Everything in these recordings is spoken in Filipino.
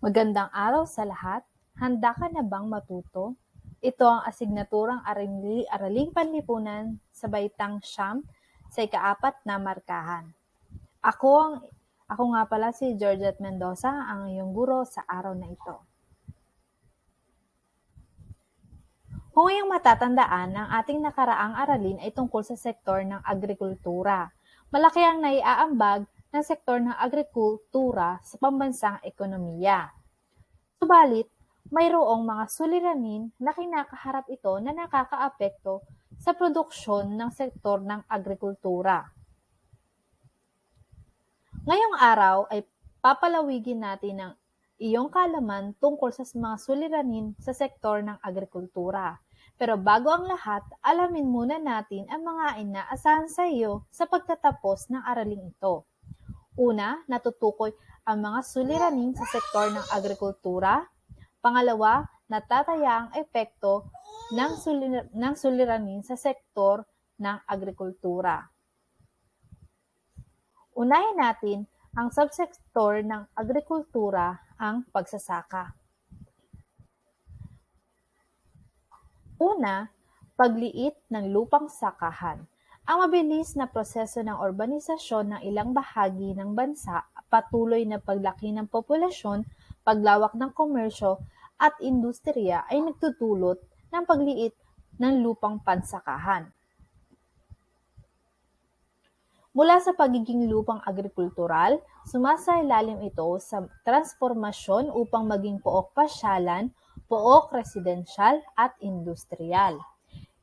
Magandang araw sa lahat. Handa ka na bang matuto? Ito ang asignaturang Araling Panlipunan sa Baitang Siyam sa ikaapat na markahan. Ako, ang, ako nga pala si Georgette Mendoza, ang iyong guro sa araw na ito. Kung iyong matatandaan, ang ating nakaraang aralin ay tungkol sa sektor ng agrikultura. Malaki ang naiaambag ng sektor ng agrikultura sa pambansang ekonomiya. Subalit, mayroong mga suliranin na kinakaharap ito na nakakaapekto sa produksyon ng sektor ng agrikultura. Ngayong araw ay papalawigin natin ang iyong kaalaman tungkol sa mga suliranin sa sektor ng agrikultura. Pero bago ang lahat, alamin muna natin ang mga inaasahan sa iyo sa pagtatapos ng araling ito. Una, natutukoy ang mga suliranin sa sektor ng agrikultura. Pangalawa, natataya ang epekto ng suliranin sa sektor ng agrikultura. Unahin natin ang subsektor ng agrikultura, ang pagsasaka. Una, pagliit ng lupang sakahan. Ang mabilis na proseso ng urbanisasyon ng ilang bahagi ng bansa, patuloy na paglaki ng populasyon, paglawak ng komersyo at industriya ay nagtutulot ng pagliit ng lupang pansakahan. Mula sa pagiging lupang agrikultural, sumasailalim ito sa transformasyon upang maging pook pasyalan, pook residensyal at industrial.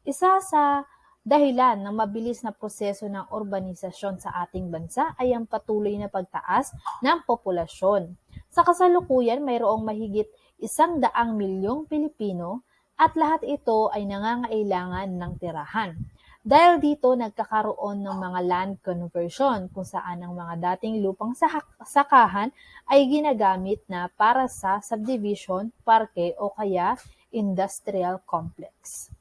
Isa sa dahilan ng mabilis na proseso ng urbanisasyon sa ating bansa ay ang patuloy na pagtaas ng populasyon. Sa kasalukuyan, mayroong mahigit 100 milyong Pilipino at lahat ito ay nangangailangan ng tirahan. Dahil dito nagkakaroon ng mga land conversion kung saan ang mga dating lupang sakahan ay ginagamit na para sa subdivision, parke o kaya industrial complex.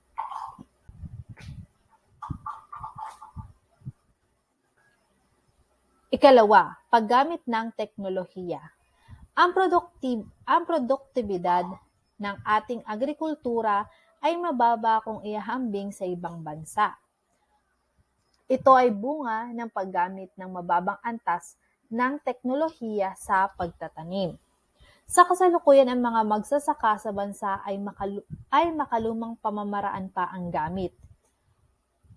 Ikalawa, paggamit ng teknolohiya. Ang produktibidad ng ating agrikultura ay mababa kung ihambing sa ibang bansa. Ito ay bunga ng paggamit ng mababang antas ng teknolohiya sa pagtatanim. Sa kasalukuyan, ang mga magsasaka sa bansa ay makalumang pamamaraan pa ang gamit.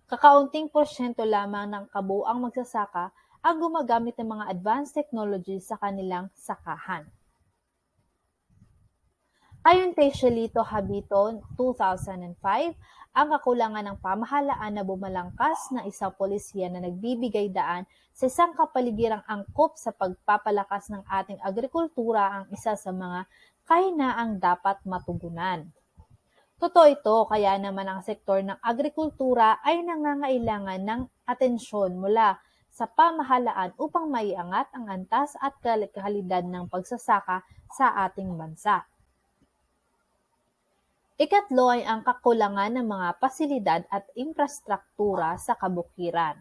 Kakaunting porsyento lamang ng kabuuang magsasaka ang gumagamit ng mga advanced technology sa kanilang sakahan. Ayon kay Shelito Habito, 2005, ang kakulangan ng pamahalaan na bumalangkas na isang polisiya na nagbibigay daan sa isang kapaligirang angkop sa pagpapalakas ng ating agrikultura ang isa sa mga kahinaang dapat matugunan. Totoo ito, kaya naman ang sektor ng agrikultura ay nangangailangan ng atensyon mula sa pamahalaan upang maiangat ang antas at kalidad ng pagsasaka sa ating bansa. Ikatlo ay ang kakulangan ng mga pasilidad at infrastruktura sa kabukiran.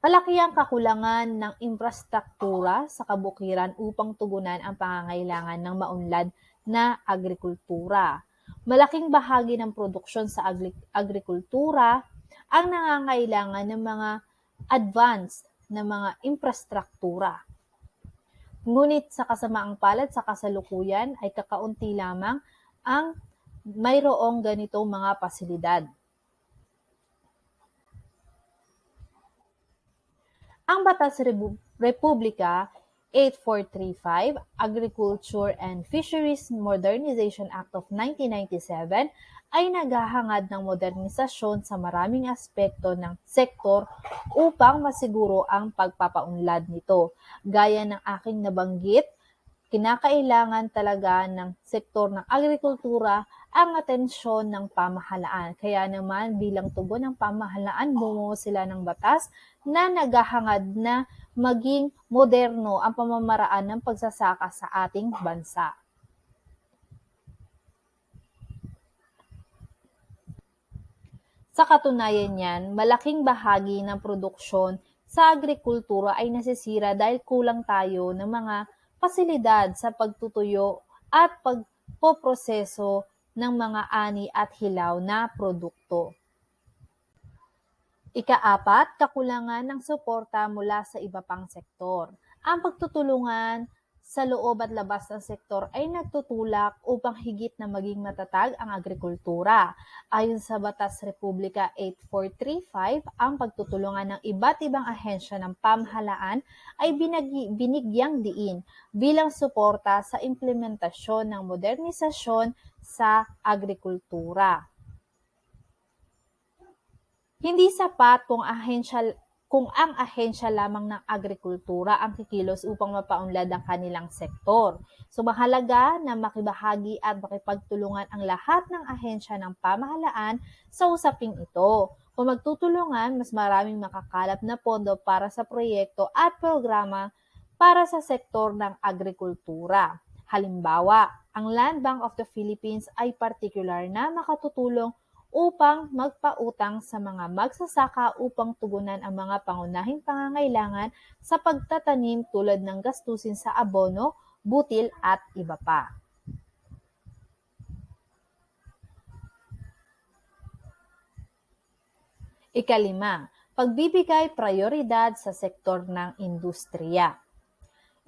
Malaki ang kakulangan ng infrastruktura sa kabukiran upang tugunan ang pangangailangan ng maunlad na agrikultura. Malaking bahagi ng produksyon sa agrikultura ang nangangailangan ng mga advanced na mga infrastruktura. Ngunit sa kasamaang palad sa kasalukuyan ay kakaunti lamang ang mayroong ganitong mga pasilidad. Ang Batas Republika 8435, Agriculture and Fisheries Modernization Act of 1997 ay naghahangad ng modernisasyon sa maraming aspekto ng sektor upang masiguro ang pagpapaunlad nito. Gaya ng aking nabanggit, kinakailangan talaga ng sektor ng agrikultura ang atensyon ng pamahalaan. Kaya naman bilang tugon ng pamahalaan, bumuo sila ng batas na naghahangad na maging moderno ang pamamaraan ng pagsasaka sa ating bansa. Sa katunayan niyan, malaking bahagi ng produksyon sa agrikultura ay nasisira dahil kulang tayo ng mga pasilidad sa pagtutuyo at pagpoproseso ng mga ani at hilaw na produkto. Ika-4, kakulangan ng suporta mula sa iba pang sektor. Ang pagtutulungan sa loob at labas ng sektor ay nagtutulak upang higit na maging matatag ang agrikultura. Ayon sa Batas Republika 8435, ang pagtutulungan ng iba't ibang ahensya ng pamahalaan ay binigyang diin bilang suporta sa implementasyon ng modernisasyon sa agrikultura. Hindi sapat kung ang ahensya lamang ng agrikultura ang kikilos upang mapaunlad ang kanilang sektor. So mahalaga na makibahagi at makipagtulungan ang lahat ng ahensya ng pamahalaan sa usaping ito. Kung magtutulungan, mas maraming makakalap na pondo para sa proyekto at programa para sa sektor ng agrikultura. Halimbawa, ang Land Bank of the Philippines ay partikular na makatutulong upang magpautang sa mga magsasaka upang tugunan ang mga pangunahing pangangailangan sa pagtatanim tulad ng gastusin sa abono, butil at iba pa. Ika-5, pagbibigay prioridad sa sektor ng industriya.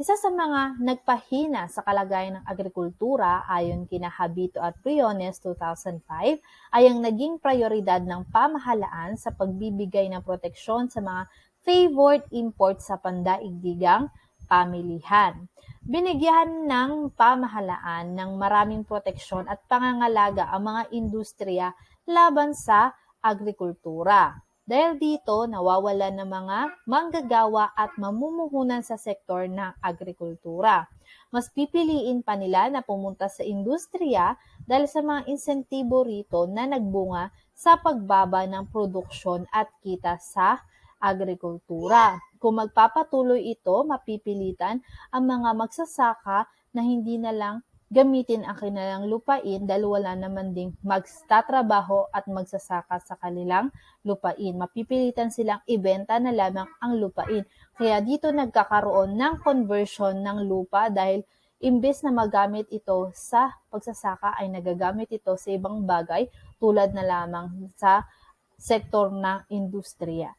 Isa sa mga nagpahina sa kalagayan ng agrikultura ayon kina Habito at Briones 2005 ay ang naging prioridad ng pamahalaan sa pagbibigay ng proteksyon sa mga favored imports sa pandaigdigang pamilihan. Binigyan ng pamahalaan ng maraming proteksyon at pangangalaga ang mga industriya laban sa agrikultura. Dahil dito, nawawalan ng mga manggagawa at mamumuhunan sa sektor ng agrikultura. Mas pipiliin pa nila na pumunta sa industriya dahil sa mga insentibo rito na nagbunga sa pagbaba ng produksyon at kita sa agrikultura. Kung magpapatuloy ito, mapipilitan ang mga magsasaka na hindi na lang gamitin ang kanilang lupain dahil wala naman ding magtatrabaho at magsasaka sa kanilang lupain. Mapipilitan silang ibenta na lamang ang lupain. Kaya dito nagkakaroon ng conversion ng lupa dahil imbes na magamit ito sa pagsasaka ay nagagamit ito sa ibang bagay tulad na lamang sa sektor ng industriya.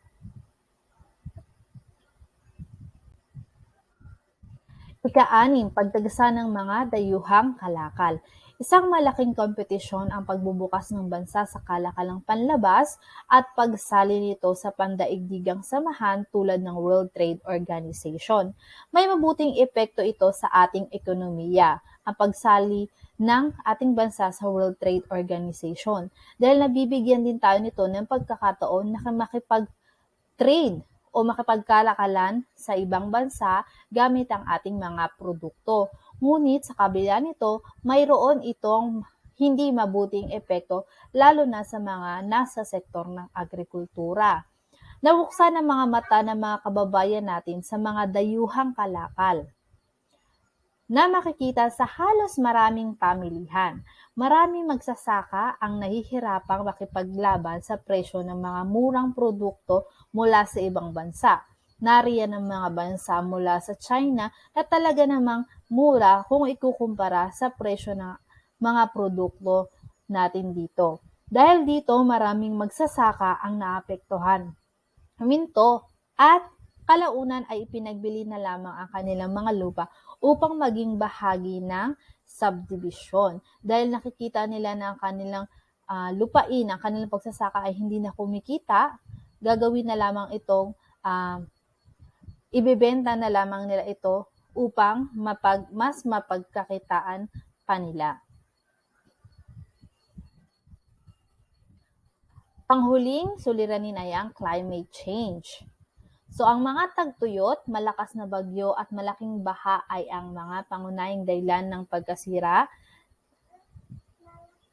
Ika-6, pagdagsa ng mga dayuhang kalakal. Isang malaking kompetisyon ang pagbubukas ng bansa sa kalakalang panlabas at pagsali nito sa pandaigdigang samahan tulad ng World Trade Organization. May mabuting epekto ito sa ating ekonomiya, ang pagsali ng ating bansa sa World Trade Organization dahil nabibigyan din tayo nito ng pagkakataon na makipag-trade o makipagkalakalan sa ibang bansa gamit ang ating mga produkto. Ngunit sa kabila nito, mayroon itong hindi mabuting epekto lalo na sa mga nasa sektor ng agrikultura. Nabuksan ang mga mata ng mga kababayan natin sa mga dayuhang kalakal na makikita sa halos maraming pamilihan. Maraming magsasaka ang nahihirapang makipaglaban sa presyo ng mga murang produkto mula sa ibang bansa. Nariyan ang mga bansa mula sa China na talaga namang mura kung ikukumpara sa presyo ng mga produkto natin dito. Dahil dito, maraming magsasaka ang naapektuhan. Huminto at kalaunan ay ipinagbili na lamang ang kanilang mga lupa upang maging bahagi ng subdivision. Dahil nakikita nila na ang kanilang lupain, ang kanilang pagsasaka ay hindi na kumikita, gagawin na lamang itong ibebenta na lamang nila ito upang mas mapagkakitaan pa nila. Panghuling suliranin ay ang climate change. So ang mga tagtuyot, malakas na bagyo at malaking baha ay ang mga pangunahing dahilan ng pagkasira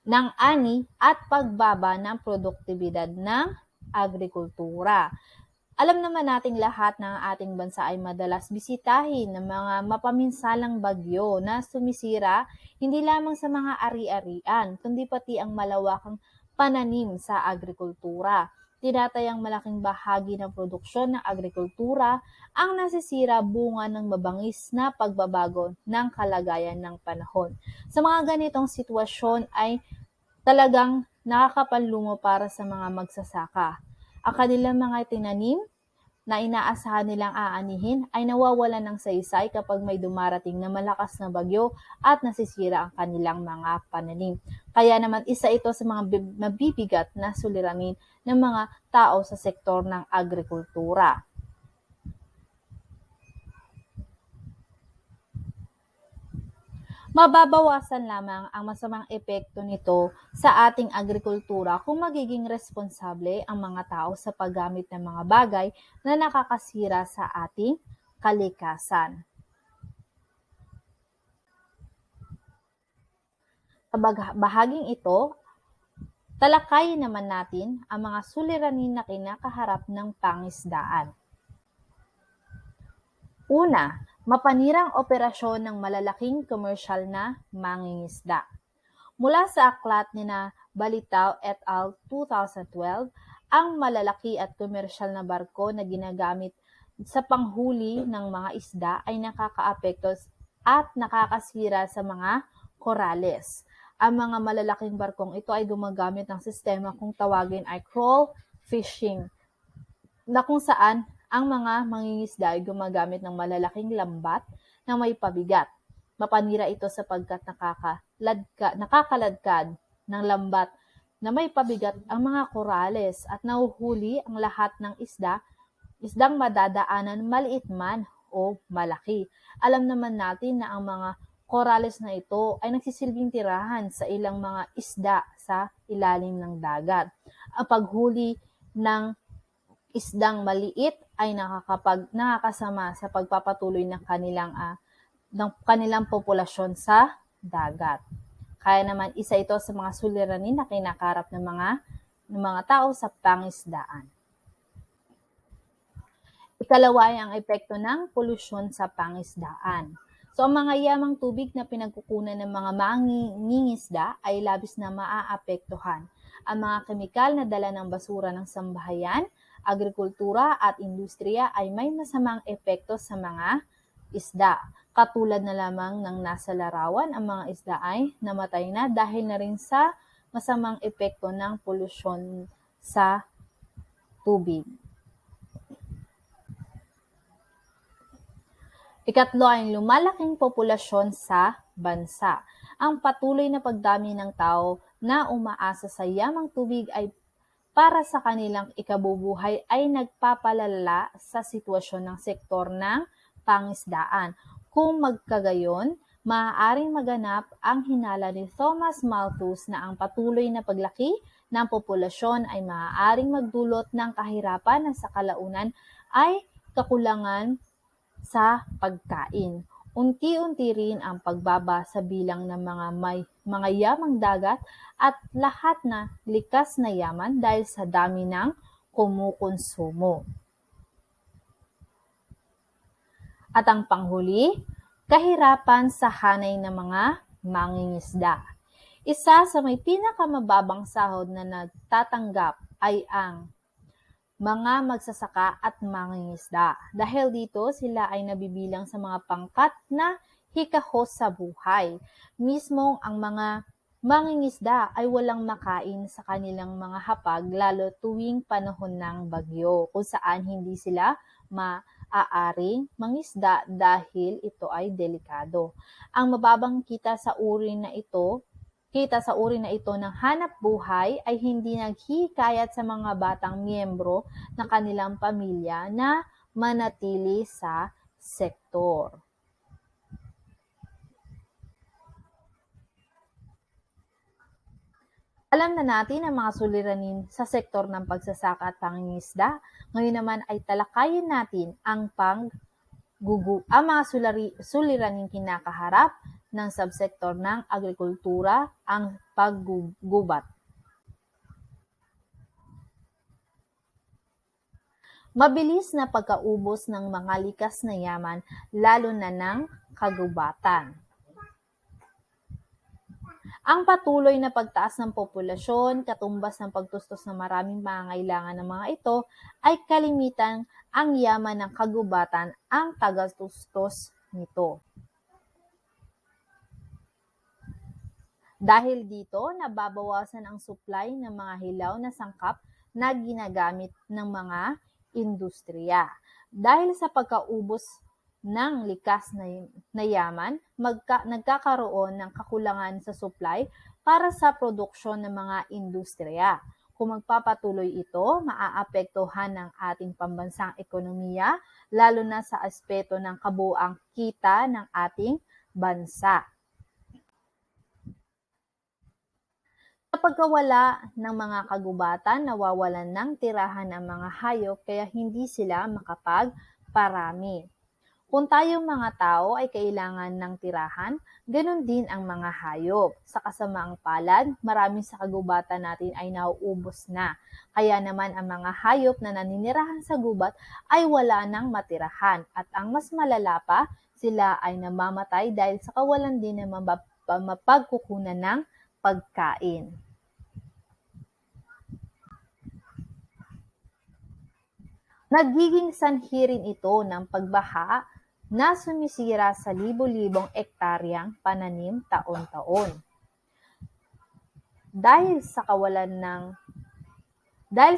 ng ani at pagbaba ng produktibidad ng agrikultura. Alam naman nating lahat na ang ating bansa ay madalas bisitahin ng mga mapaminsalang bagyo na sumisira hindi lamang sa mga ari-arian, kundi pati ang malawakang pananim sa agrikultura. tinatayang malaking bahagi ng produksyon ng agrikultura ang nasisira bunga ng mabangis na pagbabago ng kalagayan ng panahon. Sa mga ganitong sitwasyon ay talagang nakakapanlumo para sa mga magsasaka. Ang kanilang mga tinanim na inaasahan nilang aanihin ay nawawalan ng saysay kapag may dumarating na malakas na bagyo at nasisira ang kanilang mga pananim. Kaya naman isa ito sa mga mabibigat na suliranin ng mga tao sa sektor ng agrikultura. Mababawasan lamang ang masamang epekto nito sa ating agrikultura kung magiging responsable ang mga tao sa paggamit ng mga bagay na nakakasira sa ating kalikasan. Sa bahaging ito, talakayin naman natin ang mga suliranin na kinakaharap ng pangisdaan. Una, mapanirang operasyon ng malalaking komersyal na mangingisda. Mula sa aklat ni na Balitaw et al. 2012, ang malalaki at komersyal na barko na ginagamit sa panghuli ng mga isda ay nakakaapekto at nakakasira sa mga korales. Ang mga malalaking barkong ito ay gumagamit ng sistema kung tawagin ay crawl fishing, na kung saan ang mga mangingisda ay gumagamit ng malalaking lambat na may pabigat. Mapanira ito sapagkat nakakaladkad ng lambat na may pabigat ang mga korales at nahuhuli ang lahat ng isdang madadaanan maliit man o malaki. Alam naman natin na ang mga korales na ito ay nagsisilbing tirahan sa ilang mga isda sa ilalim ng dagat. Ang paghuli ng isdang maliit ay nakakasama sa pagpapatuloy ng kanilang populasyon sa dagat. Kaya naman isa ito sa mga suliranin na kinakarap ng mga tao sa pangisdaan. Ikalawa ay ang epekto ng polusyon sa pangisdaan. So, ang mga yamang tubig na pinagkukunan ng mga mangingisda ay labis na maaapektuhan. Ang mga kemikal na dala ng basura ng sambahayan, agrikultura at industriya ay may masamang epekto sa mga isda. Katulad na lamang ng nasa larawan, ang mga isda ay namatay na dahil na rin sa masamang epekto ng polusyon sa tubig. Ikatlo ay lumalaking populasyon sa bansa. Ang patuloy na pagdami ng tao na umaasa sa yamang tubig ay para sa kanilang ikabubuhay ay nagpapalala sa sitwasyon ng sektor ng pangisdaan. Kung magkagayon, maaaring maganap ang hinala ni Thomas Malthus na ang patuloy na paglaki ng populasyon ay maaaring magdulot ng kahirapan na sa kalaunan ay kakulangan sa pagkain. Unti-unti rin ang pagbaba sa bilang ng mga yamang dagat at lahat na likas na yaman dahil sa dami ng kumukonsumo. At ang panghuli, kahirapan sa hanay ng mga mangingisda. Isa sa may pinakamababang sahod na natatanggap ay ang mga magsasaka at mangingisda. Dahil dito, sila ay nabibilang sa mga pangkat na hikahos sa buhay. Mismong ang mga mangingisda ay walang makain sa kanilang mga hapag lalo tuwing panahon ng bagyo, kung saan hindi sila maaaring mangisda dahil ito ay delikado. Ang mababang kita sa uri na ito ng hanap buhay ay hindi naghihikayat sa mga batang miyembro ng kanilang pamilya na manatili sa sektor. Alam na natin ang mga suliranin sa sektor ng pagsasaka at pangingisda. Ngayon naman ay talakayin natin ang mga suliraning kinakaharap ng subsektor ng agrikultura, ang paggugubat. Mabilis na pagkaubos ng mga likas na yaman, lalo na ng kagubatan. Ang patuloy na pagtaas ng populasyon, katumbas ng pagtustos ng maraming pangangailangan ng mga ito, ay kalimitan ang yaman ng kagubatan ang tagastustos nito. Dahil dito, nababawasan ang supply ng mga hilaw na sangkap na ginagamit ng mga industriya. Dahil sa pagkaubos ng likas na yaman, nagkakaroon ng kakulangan sa supply para sa produksyon ng mga industriya. Kung magpapatuloy ito, maaapektuhan ng ating pambansang ekonomiya, lalo na sa aspeto ng kabuuang kita ng ating bansa. Sa pagkawala ng mga kagubatan, nawawalan ng tirahan ang mga hayop kaya hindi sila makapagparami. Kung tayong mga tao ay kailangan ng tirahan, ganun din ang mga hayop. Sa kasamaang palad, marami sa kagubatan natin ay nauubos na. Kaya naman ang mga hayop na naninirahan sa gubat ay wala nang matirahan. At ang mas malala pa, sila ay namamatay dahil sa kawalan din ng mapagkukunan ng pagkain. Nagiging sanhi rin ito ng pagbaha na sumisira sa libo-libong ektaryang pananim taon-taon. Dahil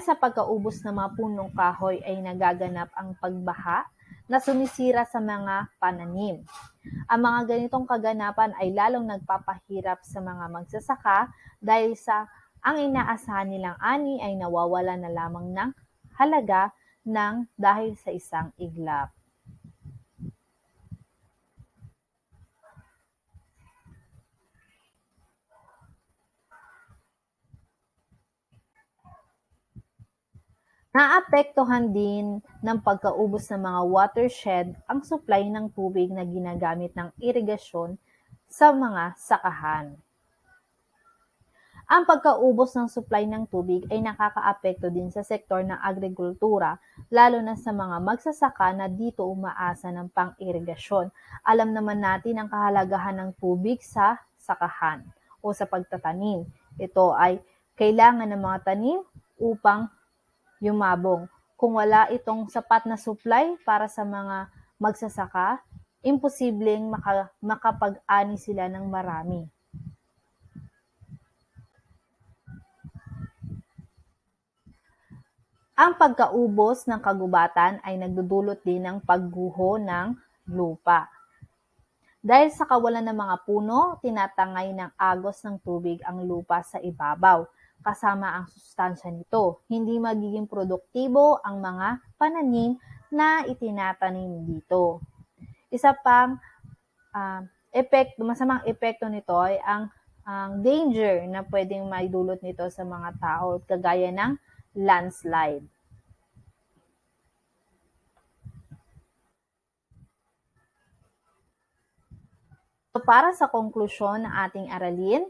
sa pagkaubos ng mga punong kahoy ay nagaganap ang pagbaha na sumisira sa mga pananim. Ang mga ganitong kaganapan ay lalong nagpapahirap sa mga magsasaka dahil sa ang inaasahan nilang ani ay nawawala na lamang ng halaga ng dahil sa isang iglap. Naapektuhan din ng pagkaubos ng mga watershed ang supply ng tubig na ginagamit ng irigasyon sa mga sakahan. Ang pagkaubos ng supply ng tubig ay nakakaapekto din sa sektor ng agrikultura, lalo na sa mga magsasaka na dito umaasa ng pang-irigasyon. Alam naman natin ang kahalagahan ng tubig sa sakahan o sa pagtatanim. Ito ay kailangan ng mga tanim upang yumabong. Kung wala itong sapat na supply para sa mga magsasaka, imposibleng makapag-ani sila ng marami. Ang pagkaubos ng kagubatan ay nagdudulot din ng pagguho ng lupa. Dahil sa kawalan ng mga puno, tinatangay ng agos ng tubig ang lupa sa ibabaw, kasama ang sustansya nito. Hindi magiging produktibo ang mga pananim na itinatanim dito. Isa pang masamang epekto nito ay ang danger na pwedeng maidulot nito sa mga tao, kagaya ng landslide. So para sa konklusyon ng ating aralin,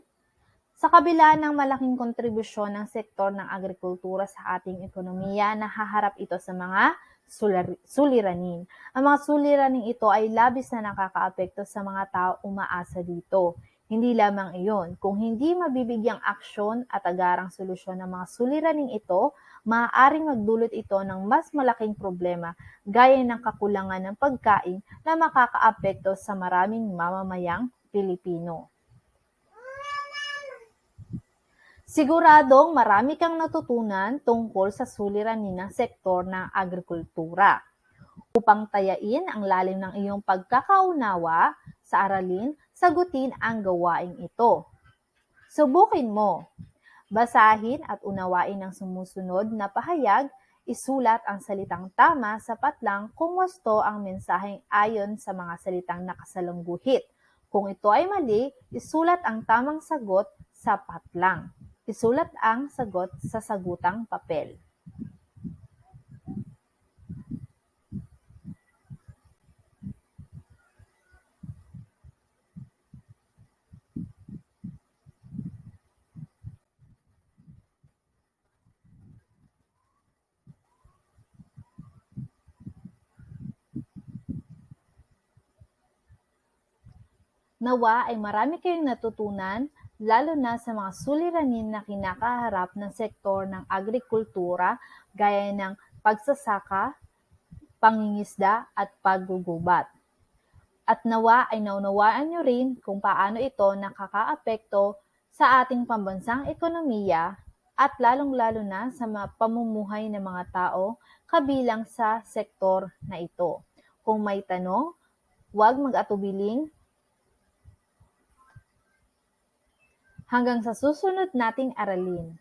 sa kabila ng malaking kontribusyon ng sektor ng agrikultura sa ating ekonomiya, nahaharap ito sa mga suliranin. Ang mga suliraning ito ay labis na nakakaapekto sa mga tao umaasa dito. Hindi lamang iyon, kung hindi mabibigyang aksyon at agarang solusyon ng mga suliraning ito, maaaring magdulot ito ng mas malaking problema gaya ng kakulangan ng pagkain na makakaapekto sa maraming mamamayang Pilipino. Siguradong marami kang natutunan tungkol sa suliranin ng sektor ng agrikultura. Upang tayain ang lalim ng iyong pagkakaunawa sa aralin, sagutin ang gawaing ito. Subukin mo. Basahin at unawain ang sumusunod na pahayag, isulat ang salitang tama sapat lang kung wasto ang mensaheng ayon sa mga salitang nakasalungguhit. Kung ito ay mali, isulat ang tamang sagot sapat lang. Isulat ang sagot sa sagutang papel. Nawa ay marami kayong natutunan lalo na sa mga suliranin na kinakaharap ng sektor ng agrikultura gaya ng pagsasaka, pangingisda at paggugubat. At nawa ay naunawaan niyo rin kung paano ito nakakaapekto sa ating pambansang ekonomiya at lalong-lalo na sa pamumuhay ng mga tao kabilang sa sektor na ito. Kung may tanong, huwag mag-atubiling. Hanggang sa susunod nating aralin.